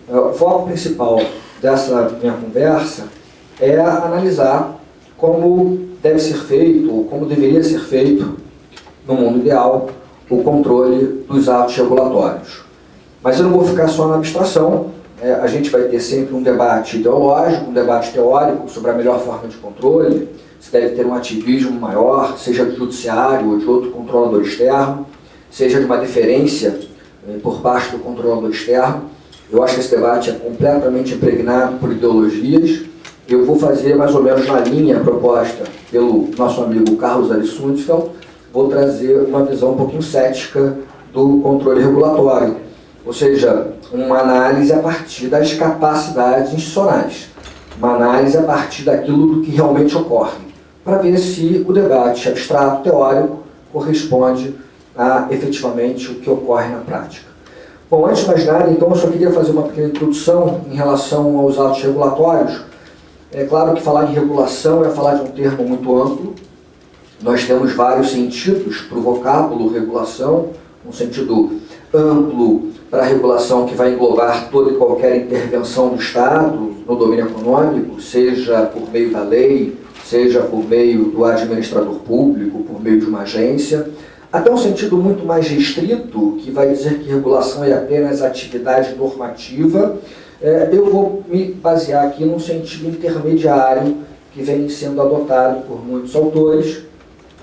O foco principal dessa minha conversa é analisar como deve ser feito, ou como deveria ser feito, no mundo ideal, o controle dos atos regulatórios. Mas eu não vou ficar só na abstração, a gente vai ter sempre um debate ideológico, um debate teórico sobre a melhor forma de controle, se deve ter um ativismo maior, seja do judiciário ou de outro controlador externo, seja de uma deferência por parte do controlador externo. Eu acho que esse debate é completamente impregnado por ideologias. Eu vou fazer mais ou menos na linha proposta pelo nosso amigo Carlos Ari Sundfeld, vou trazer uma visão um pouquinho cética do controle regulatório, ou seja, uma análise a partir das capacidades institucionais, uma análise a partir daquilo do que realmente ocorre, para ver se o debate abstrato teórico corresponde a efetivamente o que ocorre na prática. Bom, antes de mais nada, então, eu só queria fazer uma pequena introdução em relação aos atos regulatórios. É claro que falar em regulação é falar de um termo muito amplo. Nós temos vários sentidos para o vocábulo regulação, um sentido amplo para a regulação que vai englobar toda e qualquer intervenção do Estado no domínio econômico, seja por meio da lei, seja por meio do administrador público, por meio de uma agência, até um sentido muito mais restrito, que vai dizer que regulação é apenas atividade normativa. Eu vou me basear aqui num sentido intermediário que vem sendo adotado por muitos autores,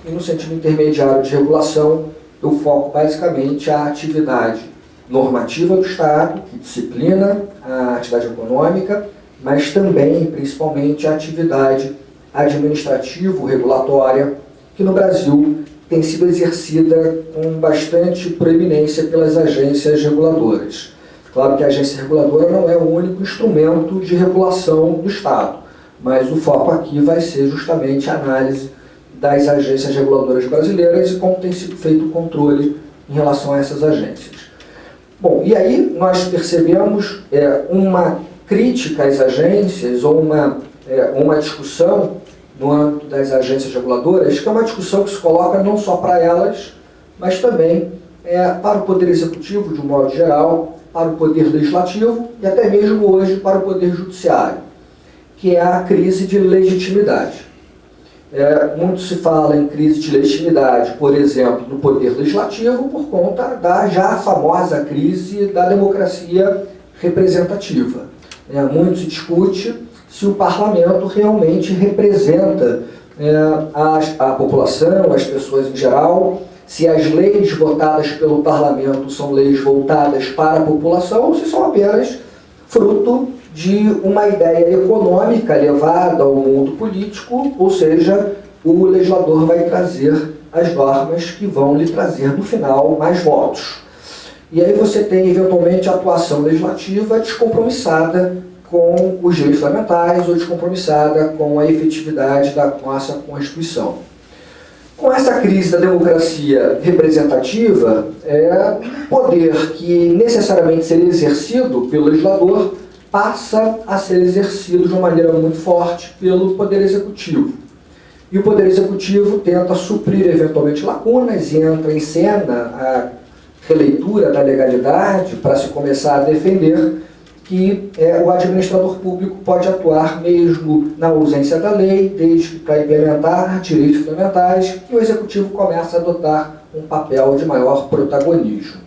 e no sentido intermediário de regulação eu foco basicamente a atividade normativa do Estado, que disciplina a atividade econômica, mas também, principalmente, a atividade administrativo-regulatória, que no Brasil tem sido exercida com bastante proeminência pelas agências reguladoras. Claro que a agência reguladora não é o único instrumento de regulação do Estado, mas o foco aqui vai ser justamente a análise das agências reguladoras brasileiras e como tem sido feito o controle em relação a essas agências. Bom, e aí nós percebemos uma crítica às agências ou uma discussão no âmbito das agências reguladoras, que é uma discussão que se coloca não só para elas, mas também para o Poder Executivo, de um modo geral, para o Poder Legislativo e até mesmo hoje para o Poder Judiciário, que é a crise de legitimidade. Muito se fala em crise de legitimidade, por exemplo, no Poder Legislativo, por conta da já famosa crise da democracia representativa. Muito se discute se o parlamento realmente representa a população, as pessoas em geral, se as leis votadas pelo parlamento são leis voltadas para a população ou se são apenas fruto de uma ideia econômica levada ao mundo político, ou seja, o legislador vai trazer as normas que vão lhe trazer, no final, mais votos. E aí você tem, eventualmente, a atuação legislativa descompromissada com os direitos fundamentais ou descompromissada com a efetividade da nossa Constituição. Com essa crise da democracia representativa, o poder que necessariamente seria exercido pelo legislador passa a ser exercido de uma maneira muito forte pelo Poder Executivo. E o Poder Executivo tenta suprir eventualmente lacunas e entra em cena a releitura da legalidade para se começar a defender que o administrador público pode atuar mesmo na ausência da lei, desde para implementar direitos fundamentais, e o Executivo começa a adotar um papel de maior protagonismo.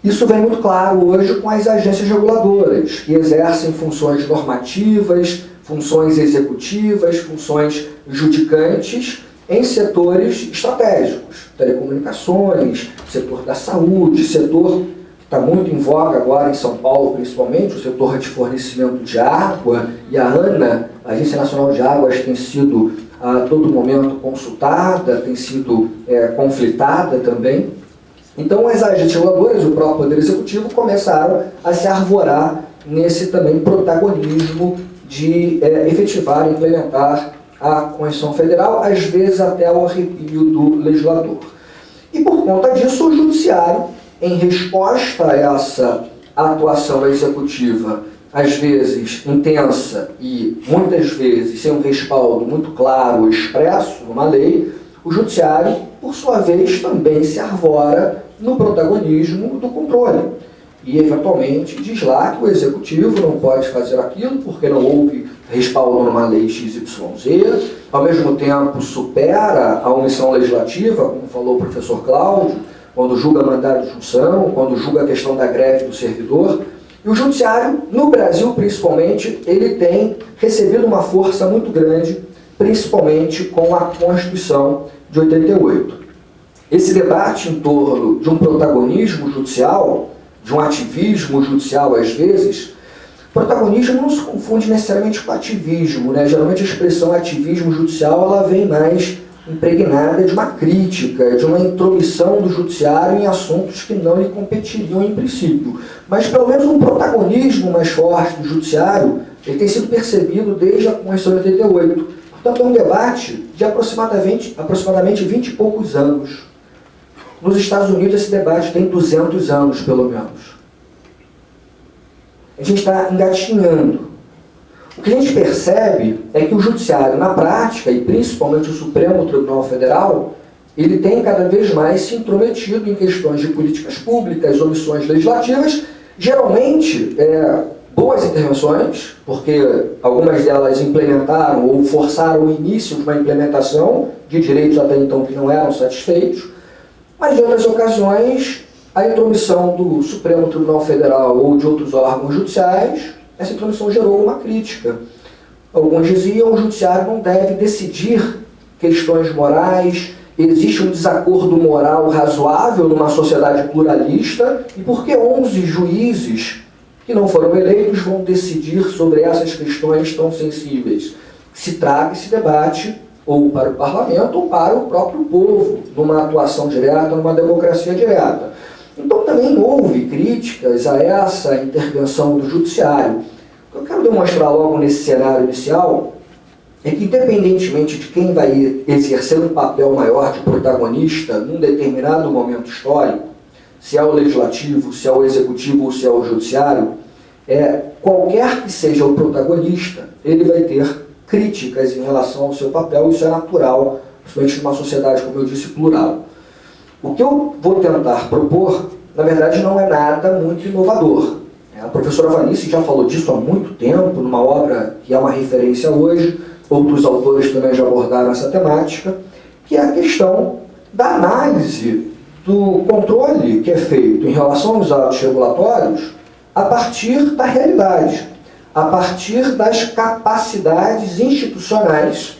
Isso vem muito claro hoje com as agências reguladoras, que exercem funções normativas, funções executivas, funções judicantes em setores estratégicos, telecomunicações, setor da saúde, setor que está muito em voga agora em São Paulo, principalmente, o setor de fornecimento de água, e a ANA, a Agência Nacional de Águas, tem sido a todo momento consultada, tem sido conflitada também. Então, as agências reguladoras e o próprio Poder Executivo começaram a se arvorar nesse também protagonismo de efetivar e implementar a Constituição Federal, às vezes até ao arrepio do legislador. E por conta disso, o Judiciário, em resposta a essa atuação executiva, às vezes intensa e muitas vezes sem um respaldo muito claro ou expresso numa lei, o Judiciário, por sua vez, também se arvora no protagonismo do controle. e, eventualmente, diz lá que o executivo não pode fazer aquilo porque não houve respaldo numa lei XYZ, ao mesmo tempo supera a omissão legislativa, como falou o professor Cláudio, quando julga mandado de junção, quando julga a questão da greve do servidor. E o judiciário, no Brasil principalmente, ele tem recebido uma força muito grande, principalmente com a Constituição de 88. Esse debate em torno de um protagonismo judicial, de um ativismo judicial às vezes, protagonismo não se confunde necessariamente com ativismo, né? Geralmente a expressão ativismo judicial ela vem mais impregnada de uma crítica, de uma intromissão do judiciário em assuntos que não lhe competiriam em princípio. Mas pelo menos um protagonismo mais forte do judiciário ele tem sido percebido desde a Constituição de 88. Portanto, é um debate de aproximadamente 20 e poucos anos. Nos Estados Unidos esse debate tem 200 anos, pelo menos. A gente está engatinhando. O que a gente percebe é que o judiciário, na prática, e principalmente o Supremo Tribunal Federal, ele tem cada vez mais se intrometido em questões de políticas públicas, omissões legislativas, geralmente boas intervenções, porque algumas delas implementaram ou forçaram o início de uma implementação de direitos até então que não eram satisfeitos, mas em outras ocasiões a intromissão do Supremo Tribunal Federal ou de outros órgãos judiciais, essa intromissão gerou uma crítica. Alguns diziam que o judiciário não deve decidir questões morais, existe um desacordo moral razoável numa sociedade pluralista, e por que 11 juízes que não foram eleitos vão decidir sobre essas questões tão sensíveis? Se traga esse debate ou para o parlamento ou para o próprio povo, numa atuação direta, numa democracia direta. Então também houve críticas a essa intervenção do judiciário. O que eu quero demonstrar logo nesse cenário inicial é que, independentemente de quem vai exercer um papel maior de protagonista num determinado momento histórico, se é o legislativo, se é o executivo ou se é o judiciário, qualquer que seja o protagonista, ele vai ter críticas em relação ao seu papel, isso é natural, principalmente numa sociedade, como eu disse, plural. O que eu vou tentar propor, na verdade, não é nada muito inovador. A professora Vanice já falou disso há muito tempo, numa obra que é uma referência hoje, outros autores também já abordaram essa temática, que é a questão da análise do controle que é feito em relação aos atos regulatórios a partir da realidade, a partir das capacidades institucionais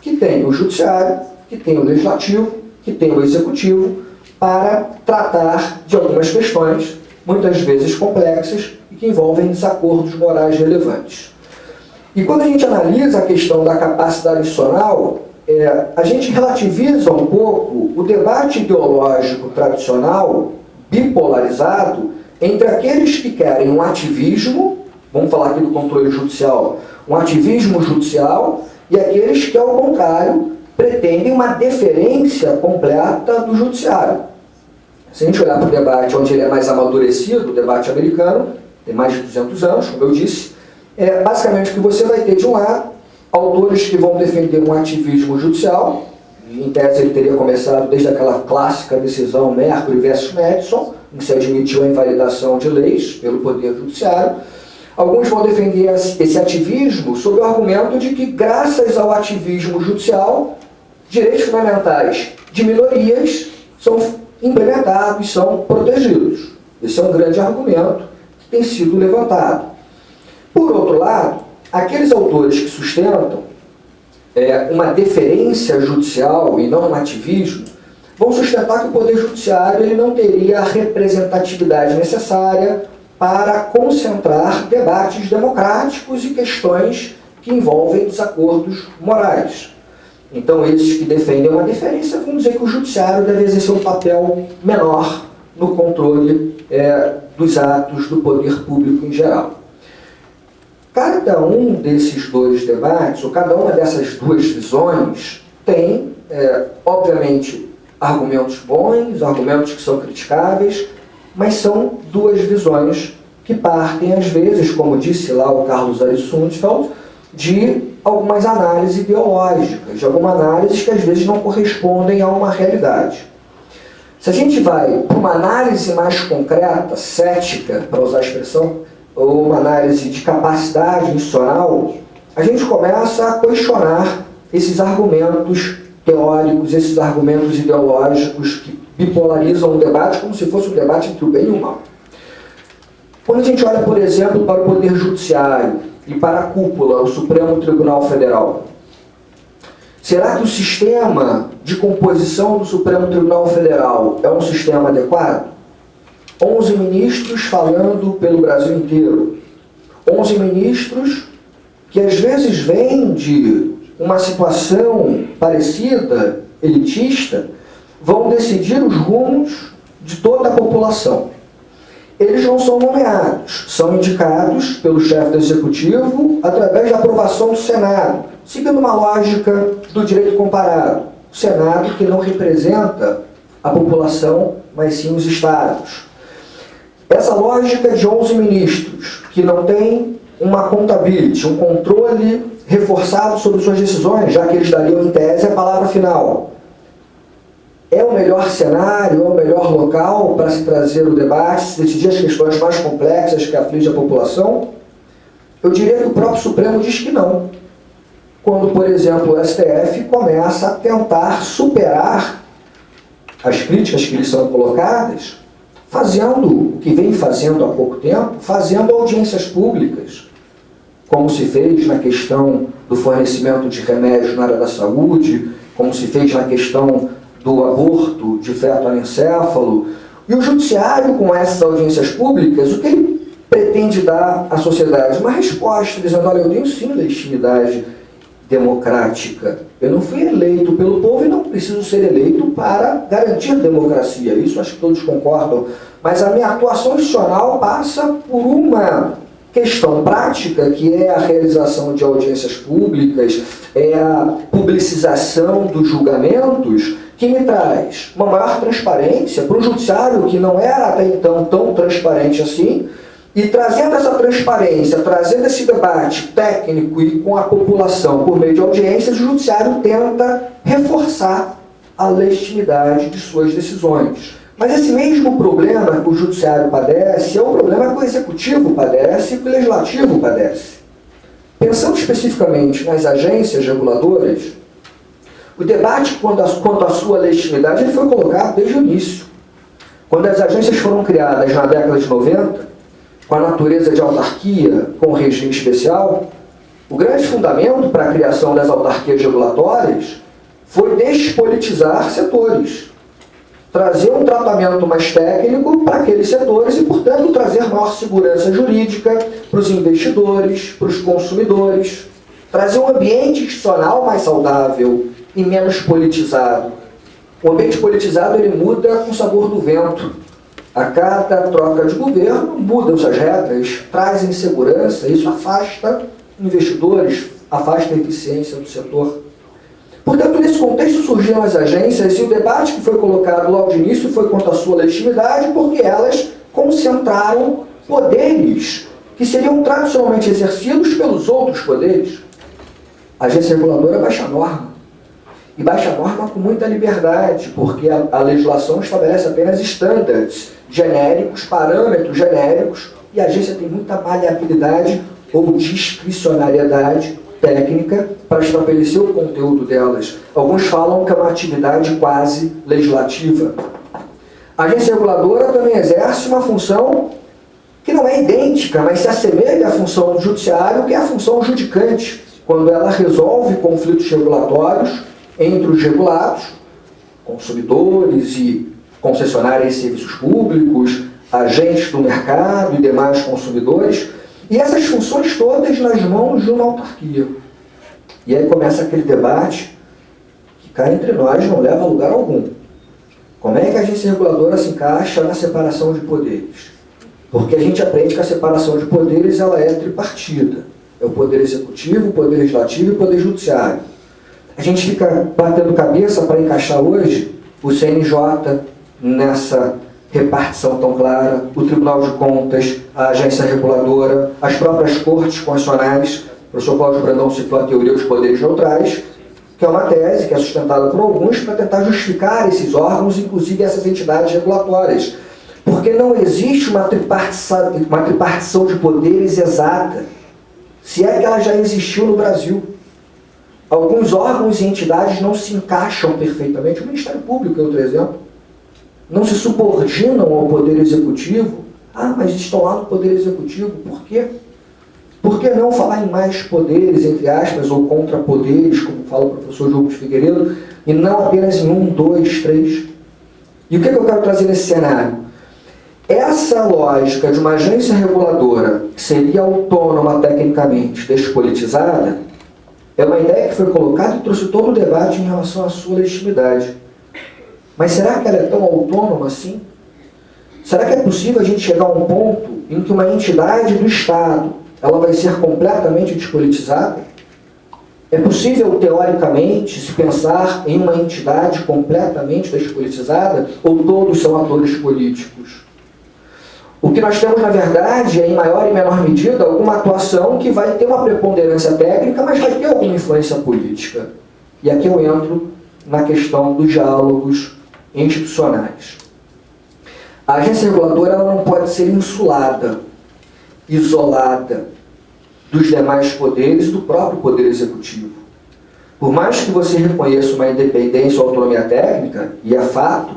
que tem o judiciário, que tem o legislativo, que tem o executivo, para tratar de algumas questões, muitas vezes complexas, e que envolvem desacordos morais relevantes. E quando a gente analisa a questão da capacidade institucional, a gente relativiza um pouco o debate ideológico tradicional, bipolarizado, entre aqueles que querem um ativismo, vamos falar aqui do controle judicial, um ativismo judicial, e aqueles que, ao contrário, pretendem uma deferência completa do judiciário. Se a gente olhar para o debate onde ele é mais amadurecido, o debate americano, tem mais de 200 anos, como eu disse, basicamente o que você vai ter de um lado, autores que vão defender um ativismo judicial, em tese ele teria começado desde aquela clássica decisão Mercury versus Madison, em que se admitiu a invalidação de leis pelo Poder Judiciário. Alguns vão defender esse ativismo sob o argumento de que, graças ao ativismo judicial, direitos fundamentais de minorias são implementados, são protegidos. Esse é um grande argumento que tem sido levantado. Por outro lado, aqueles autores que sustentam uma deferência judicial e não um ativismo, vão sustentar que o Poder Judiciário ele não teria a representatividade necessária para concentrar debates democráticos e questões que envolvem desacordos morais. Então, esses que defendem uma deferência vão dizer que o Judiciário deve exercer um papel menor no controle dos atos do poder público em geral. Cada um desses dois debates, ou cada uma dessas duas visões, tem, obviamente, argumentos bons, argumentos que são criticáveis, mas são duas visões que partem, às vezes, como disse lá o Carlos Ari Sundfeld, de algumas análises ideológicas, de algumas análises que às vezes não correspondem a uma realidade. Se a gente vai para uma análise mais concreta, cética, para usar a expressão, ou uma análise de capacidade institucional, a gente começa a questionar esses argumentos teóricos, esses argumentos ideológicos que bipolarizam o debate como se fosse um debate entre o bem e o mal. Quando a gente olha, por exemplo, para o Poder Judiciário e para a cúpula, o Supremo Tribunal Federal, será que o sistema de composição do Supremo Tribunal Federal é um sistema adequado? 11 ministros falando pelo Brasil inteiro. 11 ministros que às vezes vêm de uma situação parecida, elitista, vão decidir os rumos de toda a população. Eles não são nomeados, são indicados pelo chefe do Executivo através da aprovação do Senado, seguindo uma lógica do direito comparado. O Senado que não representa a população, mas sim os estados. Essa lógica de 11 ministros, que não tem uma accountability, um controle reforçado sobre suas decisões, já que eles dariam em tese a palavra final. É o melhor cenário, é o melhor local para se trazer o debate, se decidir as questões mais complexas que afligem a população? Eu diria que o próprio Supremo diz que não. Quando, por exemplo, o STF começa a tentar superar as críticas que lhes são colocadas, fazendo o que vem fazendo há pouco tempo, fazendo audiências públicas, como se fez na questão do fornecimento de remédios na área da saúde, como se fez na questão do aborto de feto anencéfalo. E o judiciário, com essas audiências públicas, o que ele pretende dar à sociedade? Uma resposta, dizendo, olha, eu tenho sim legitimidade democrática. Eu não fui eleito pelo povo e não preciso ser eleito para garantir a democracia. Isso acho que todos concordam. Mas a minha atuação institucional passa por uma questão prática, que é a realização de audiências públicas, é a publicização dos julgamentos, que me traz uma maior transparência para o judiciário, que não era até então tão transparente assim, e trazendo essa transparência, trazendo esse debate técnico e com a população por meio de audiências, o judiciário tenta reforçar a legitimidade de suas decisões. Mas esse mesmo problema que o judiciário padece é o problema que o executivo padece e que o legislativo padece. Pensando especificamente nas agências reguladoras, o debate quanto à sua legitimidade ele foi colocado desde o início. Quando as agências foram criadas na década de 90, com a natureza de autarquia, com o regime especial, o grande fundamento para a criação das autarquias regulatórias foi despolitizar setores, trazer um tratamento mais técnico para aqueles setores e, portanto, trazer maior segurança jurídica para os investidores, para os consumidores, trazer um ambiente institucional mais saudável e menos politizado. O ambiente politizado ele muda com o sabor do vento. A cada troca de governo, mudam-se as regras, traz insegurança, isso afasta investidores, afasta a eficiência do setor. Portanto, nesse contexto surgiram as agências e o debate que foi colocado logo de início foi quanto à sua legitimidade, porque elas concentraram poderes que seriam tradicionalmente exercidos pelos outros poderes. A agência reguladora baixa a norma. E baixa a norma com muita liberdade, porque a legislação estabelece apenas estándares genéricos, parâmetros genéricos, e a agência tem muita maleabilidade ou discricionariedade técnica para estabelecer o conteúdo delas. Alguns falam que é uma atividade quase legislativa. A agência reguladora também exerce uma função que não é idêntica, mas se assemelha à função do judiciário, que é a função judicante, quando ela resolve conflitos regulatórios entre os regulados, consumidores e concessionárias de serviços públicos, agentes do mercado e demais consumidores, e essas funções todas nas mãos de uma autarquia. E aí começa aquele debate que cá entre nós não leva a lugar algum. Como é que a agência reguladora se encaixa na separação de poderes? Porque a gente aprende que a separação de poderes ela é tripartida. É o poder executivo, o poder legislativo e o poder judiciário. A gente fica batendo cabeça para encaixar hoje o CNJ nessa repartição tão clara, o Tribunal de Contas, a agência reguladora, as próprias cortes constitucionais. O professor Cláudio Brandão citou a teoria dos poderes neutrais, que que é uma tese que é sustentada por alguns para tentar justificar esses órgãos, inclusive essas entidades regulatórias. Porque não existe uma tripartição de poderes exata, se é que ela já existiu no Brasil. Alguns órgãos e entidades não se encaixam perfeitamente. O Ministério Público é outro exemplo. Não se subordinam ao Poder Executivo. Ah, mas estão lá no Poder Executivo. Por quê? Por que não falar em mais poderes, entre aspas, ou contrapoderes, como fala o professor Diogo de Figueiredo, e não apenas em 1, 2, 3? E o que eu quero trazer nesse cenário? Essa lógica de uma agência reguladora que seria autônoma tecnicamente, despolitizada, é uma ideia que foi colocada e trouxe todo o debate em relação à sua legitimidade. Mas será que ela é tão autônoma assim? Será que é possível a gente chegar a um ponto em que uma entidade do Estado ela vai ser completamente despolitizada? É possível, teoricamente, se pensar em uma entidade completamente despolitizada ou todos são atores políticos? O que nós temos, na verdade, é, em maior e menor medida, alguma atuação que vai ter uma preponderância técnica, mas vai ter alguma influência política. E aqui eu entro na questão dos diálogos institucionais. A agência reguladora ela não pode ser insulada, isolada dos demais poderes e do próprio Poder Executivo. Por mais que você reconheça uma independência ou autonomia técnica, e é fato,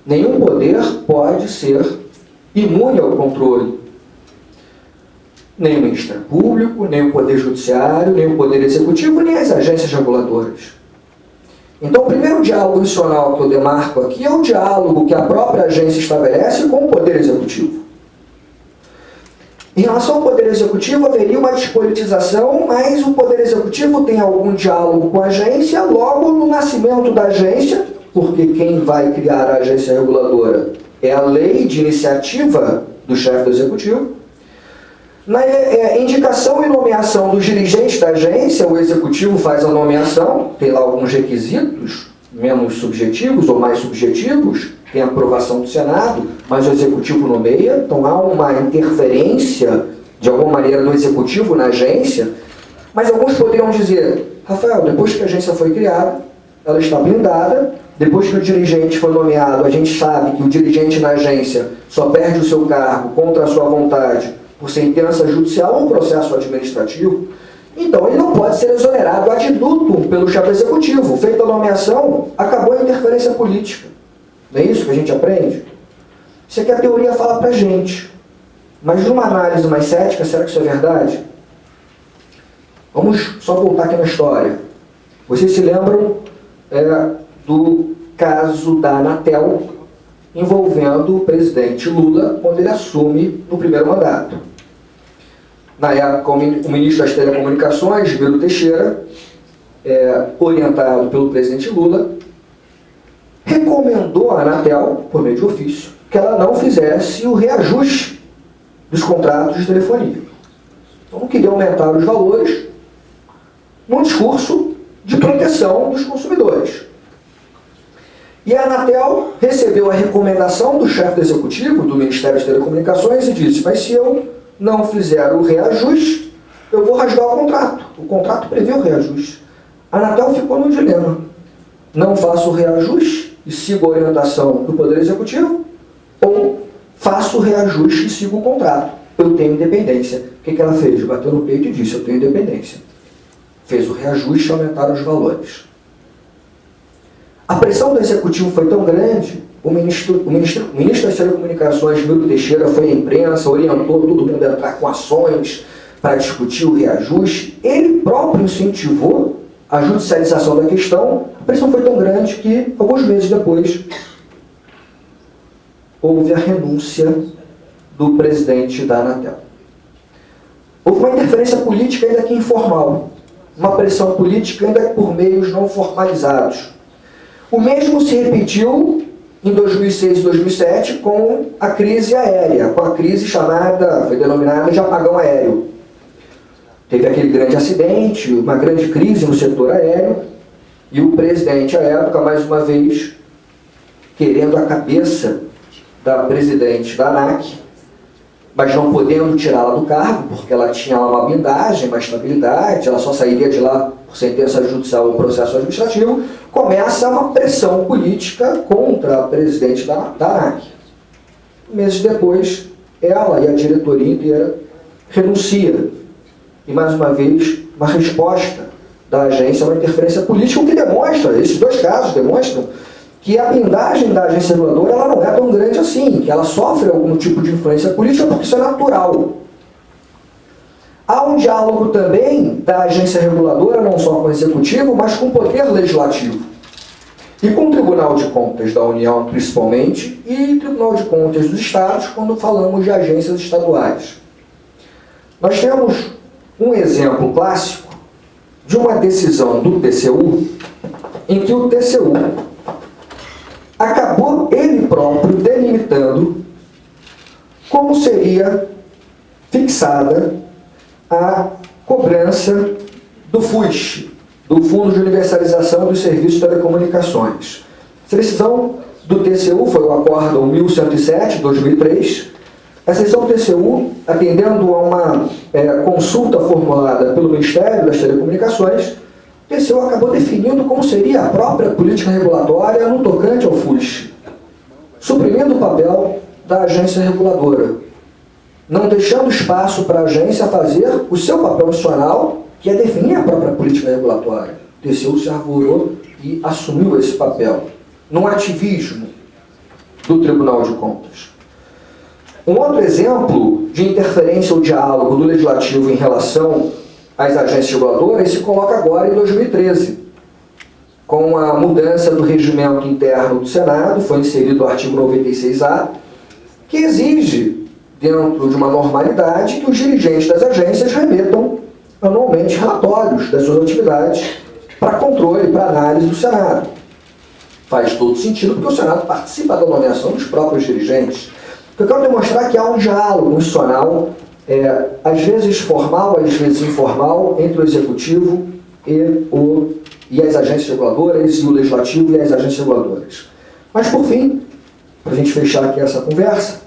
nenhum poder pode ser imune ao controle. Nem o Ministério Público, nem o Poder Judiciário, nem o Poder Executivo, nem as agências reguladoras. Então, o primeiro diálogo institucional que eu demarco aqui é o diálogo que a própria agência estabelece com o Poder Executivo. Em relação ao Poder Executivo, haveria uma despolitização, mas o Poder Executivo tem algum diálogo com a agência logo no nascimento da agência, porque quem vai criar a agência reguladora é a lei de iniciativa do chefe do Executivo. Na indicação e nomeação dos dirigentes da agência, o Executivo faz a nomeação, tem lá alguns requisitos, menos subjetivos ou mais subjetivos, tem a aprovação do Senado, mas o Executivo nomeia, então há uma interferência, de alguma maneira, do Executivo na agência, mas alguns poderiam dizer, Rafael, depois que a agência foi criada, ela está blindada, depois que o dirigente foi nomeado, a gente sabe que o dirigente na agência só perde o seu cargo contra a sua vontade por sentença judicial ou processo administrativo, então ele não pode ser exonerado ad libitum pelo chefe executivo. Feita a nomeação, acabou a interferência política. Não é isso que a gente aprende? Isso é que a teoria fala pra gente. Mas numa análise mais cética, será que isso é verdade? Vamos só voltar aqui na história. Vocês se lembram do caso da Anatel envolvendo o presidente Lula quando ele assume no primeiro mandato. Na época, o ministro das Telecomunicações, Gilberto Teixeira, orientado pelo presidente Lula, recomendou à Anatel, por meio de ofício, que ela não fizesse o reajuste dos contratos de telefonia. Então, não queria aumentar os valores num discurso de proteção dos consumidores. E a Anatel recebeu a recomendação do chefe do executivo, do Ministério das Telecomunicações, e disse, mas se eu não fizer o reajuste, eu vou rasgar o contrato. O contrato prevê o reajuste. A Anatel ficou no dilema. Não faço o reajuste e sigo a orientação do Poder Executivo, ou faço o reajuste e sigo o contrato. Eu tenho independência. O que ela fez? Bateu no peito e disse, eu tenho independência. Fez o reajuste e aumentaram os valores. A pressão do Executivo foi tão grande, o ministro das Telecomunicações, Gilberto Teixeira, foi à imprensa, orientou todo mundo a entrar com ações para discutir o reajuste. Ele próprio incentivou a judicialização da questão. A pressão foi tão grande que, alguns meses depois, houve a renúncia do presidente da Anatel. Houve uma interferência política ainda que informal, uma pressão política ainda por meios não formalizados. O mesmo se repetiu em 2006 e 2007 com a crise aérea, com a crise chamada, foi denominada de apagão aéreo. Teve aquele grande acidente, uma grande crise no setor aéreo, e o presidente, à época, mais uma vez, querendo a cabeça da presidente da ANAC, mas não podendo tirá-la do cargo, porque ela tinha lá uma blindagem, uma estabilidade, ela só sairia de lá por sentença judicial ou processo administrativo, começa uma pressão política contra a presidente da ANAC. Meses depois, ela e a diretoria inteira renuncia. E, mais uma vez, uma resposta da agência a uma interferência política, o que demonstra, esses dois casos demonstram, que a blindagem da agência reguladora ela não é tão grande assim, que ela sofre algum tipo de influência política porque isso é natural. Há um diálogo também da agência reguladora, não só com o executivo, mas com o poder legislativo. E com o Tribunal de Contas da União, principalmente, e Tribunal de Contas dos Estados, quando falamos de agências estaduais. Nós temos um exemplo clássico de uma decisão do TCU, em que o TCU acabou ele próprio delimitando como seria fixada a cobrança do FUS, do Fundo de Universalização dos Serviços de Telecomunicações. Essa decisão do TCU foi o Acórdão 1107, de 2003. Essa decisão do TCU, atendendo a uma consulta formulada pelo Ministério das Telecomunicações, o TCU acabou definindo como seria a própria política regulatória no tocante ao FUS, suprimindo o papel da agência reguladora, não deixando espaço para a agência fazer o seu papel institucional, que é definir a própria política regulatória. O TCU se arvorou e assumiu esse papel, num ativismo do Tribunal de Contas. Um outro exemplo de interferência ou diálogo do Legislativo em relação às agências reguladoras se coloca agora em 2013, com a mudança do regimento interno do Senado, foi inserido o artigo 96A, que exige, dentro de uma normalidade, que os dirigentes das agências remetam anualmente relatórios das suas atividades para controle, para análise do Senado. Faz todo sentido porque o Senado participa da nomeação dos próprios dirigentes. Eu quero demonstrar que há um diálogo institucional, às vezes formal, às vezes informal, entre o Executivo e as agências reguladoras, e o Legislativo e as agências reguladoras. Mas, por fim, para a gente fechar aqui essa conversa,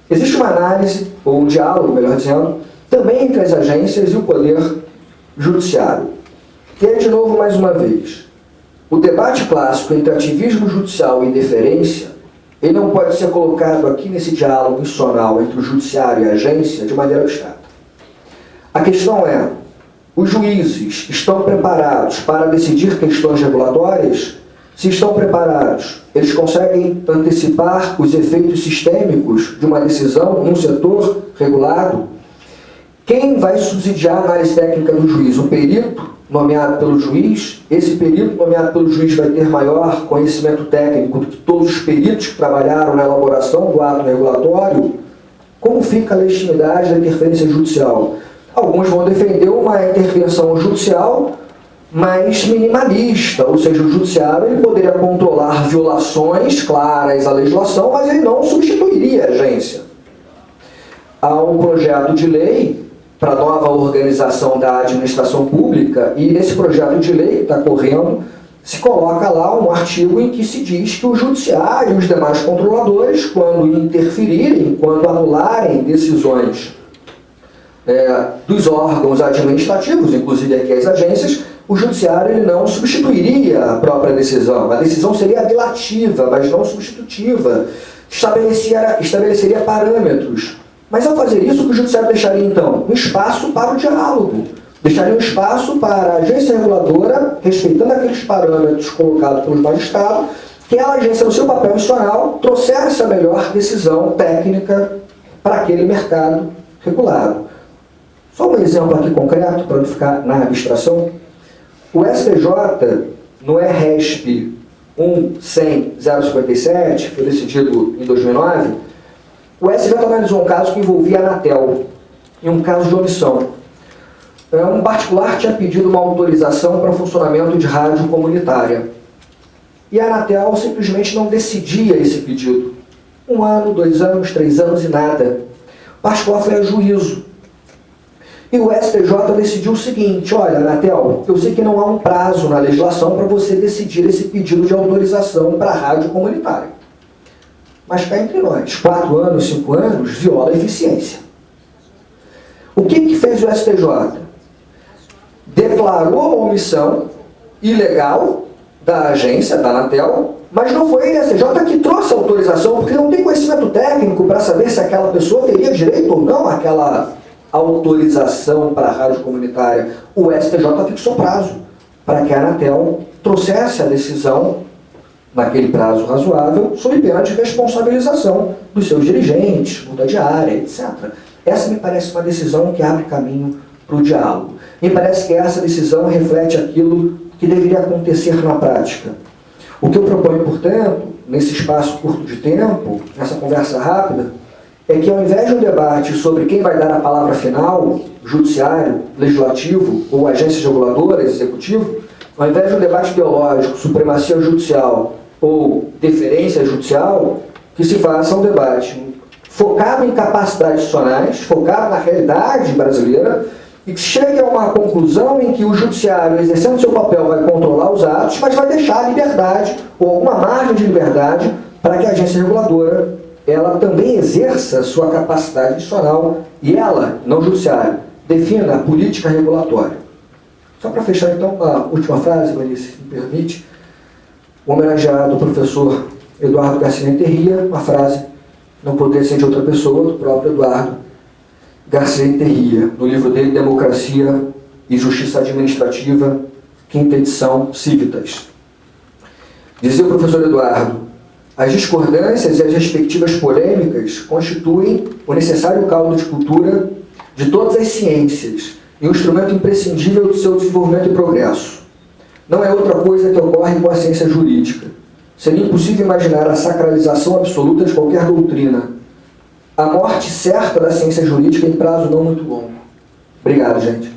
existe uma análise, ou um diálogo, melhor dizendo, também entre as agências e o Poder Judiciário. E aí, de novo, mais uma vez, o debate clássico entre ativismo judicial e deferência, ele não pode ser colocado aqui nesse diálogo institucional entre o Judiciário e a agência de maneira abstrata. A questão é, os juízes estão preparados para decidir questões regulatórias? Se estão preparados, eles conseguem antecipar os efeitos sistêmicos de uma decisão num setor regulado? Quem vai subsidiar a análise técnica do juiz? O perito nomeado pelo juiz? Esse perito nomeado pelo juiz vai ter maior conhecimento técnico do que todos os peritos que trabalharam na elaboração do ato regulatório? Como fica a legitimidade da interferência judicial? Alguns vão defender uma intervenção judicial mais minimalista, ou seja, o judiciário ele poderia controlar violações claras à legislação, mas ele não substituiria a agência. Há um projeto de lei para a nova organização da administração pública, e nesse projeto de lei que está correndo, se coloca lá um artigo em que se diz que o judiciário e os demais controladores, quando interferirem, quando anularem decisões dos órgãos administrativos, inclusive aqui as agências, o judiciário ele não substituiria a própria decisão. A decisão seria apelativa, mas não substitutiva. Estabeleceria parâmetros. Mas ao fazer isso, o que o judiciário deixaria então? Um espaço para o diálogo. Deixaria um espaço para a agência reguladora, respeitando aqueles parâmetros colocados pelos magistrados, que a agência, no seu papel institucional, trouxesse a melhor decisão técnica para aquele mercado regulado. Só um exemplo aqui concreto, para não ficar na abstração. O STJ, no RESP 1.100.057, foi decidido em 2009, o STJ analisou um caso que envolvia a Anatel, em um caso de omissão. Um particular tinha pedido uma autorização para o funcionamento de rádio comunitária. E a Anatel simplesmente não decidia esse pedido. 1 ano, 2 anos, 3 anos e nada. O particular foi a juízo. E o STJ decidiu o seguinte: olha, Anatel, eu sei que não há um prazo na legislação para você decidir esse pedido de autorização para a rádio comunitária. Mas cá entre nós, 4 anos, 5 anos, viola a eficiência. O que fez o STJ? declarou a omissão ilegal da agência, da Anatel, mas não foi a INSJ que trouxe a autorização, porque não tem conhecimento técnico para saber se aquela pessoa teria direito ou não àquela autorização para a rádio comunitária. O STJ fixou prazo para que a Anatel trouxesse a decisão naquele prazo razoável, sob pena de responsabilização dos seus dirigentes, muda de área, etc. Essa me parece uma decisão que abre caminho para o diálogo. Me parece que essa decisão reflete aquilo que deveria acontecer na prática. O que eu proponho, portanto, nesse espaço curto de tempo, nessa conversa rápida, é que ao invés de um debate sobre quem vai dar a palavra final, judiciário, legislativo ou agências reguladoras, executivo, ao invés de um debate ideológico, supremacia judicial ou deferência judicial, que se faça um debate focado em capacidades institucionais, focado na realidade brasileira, e que chegue a uma conclusão em que o judiciário, exercendo seu papel, vai controlar os atos, mas vai deixar a liberdade, ou alguma margem de liberdade, para que a agência reguladora ela também exerça sua capacidade institucional e ela, não o judiciário, defina a política regulatória. Só para fechar, então, uma última frase, Clarice, se me permite, o homenageado professor Eduardo Garcia Renteria, uma frase não poderia ser de outra pessoa, do próprio Eduardo Garcia Renteria, no livro dele, Democracia e Justiça Administrativa, quinta edição, Civitas. Dizia o professor Eduardo: as discordâncias e as respectivas polêmicas constituem o necessário caldo de cultura de todas as ciências e um instrumento imprescindível do seu desenvolvimento e progresso. Não é outra coisa que ocorre com a ciência jurídica. Seria impossível imaginar a sacralização absoluta de qualquer doutrina, a morte certa da ciência jurídica em prazo não muito longo. Obrigado, gente.